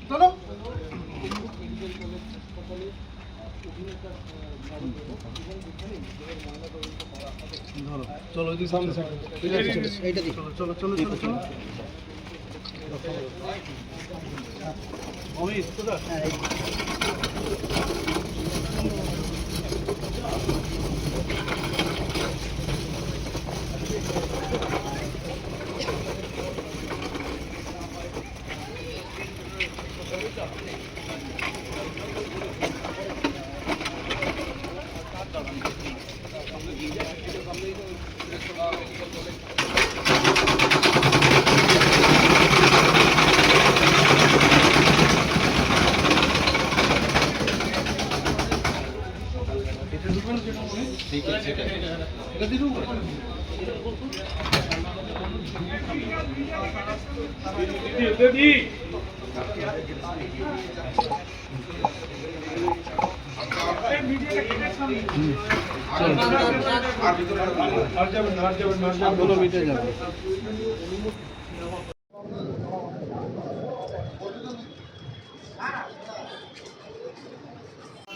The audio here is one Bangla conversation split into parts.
চলো চলো সামনে এইটা দিই চলো চলো চলো চলো অমিত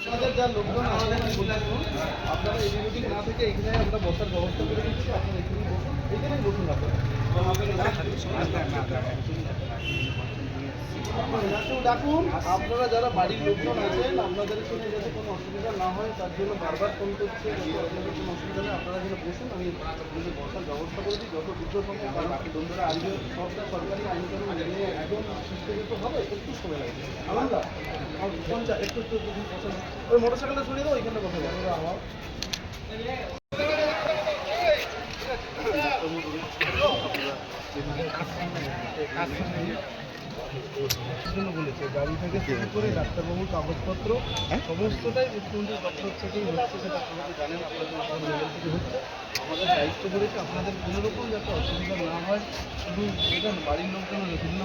কোথায় যা লোকজন আমাদের আপনারা এই মিটিং না থেকে এখানে আমরা বসার ব্যবস্থা করে দিচ্ছি আপনারা এখানেই বসুন ডাকুন আপনারা যারা বাড়ির লোকজন আছেন আপনাদের সঙ্গে যাতে কোনো অসুবিধা না হয় তার জন্য বারবার ফোন করছে আপনাদের কোনো অসুবিধা নেই আপনারা যেন বসুন আমি আপনাদের বসার ব্যবস্থা করে দিই যত দ্রুত সম্ভব কারণ বন্ধুরা আসবে সবটা সরকারি আইন কানুন মেনে একদম সুস্থিত হবে একটু সময় লাগবে আলাদা পঞ্চায়েত একটু ওই মোটর সাইকেলটা সরিয়ে দাও ওইখানে কথা বলো আমার জন্য বলেছে গাড়ি থেকে শুরু করে ডাক্তারবাবুর কাগজপত্র সমস্তটাই মুখ্যমন্ত্রীর দপ্তর থেকেই হচ্ছে সেটা আপনারা জানেন আপনাদের লেভেল থেকে হচ্ছে আমাদের দায়িত্ব করেছে আপনাদের কোনো রকম যাতে অসুবিধা না হয় শুধু বাড়ির লোকজন বিভিন্ন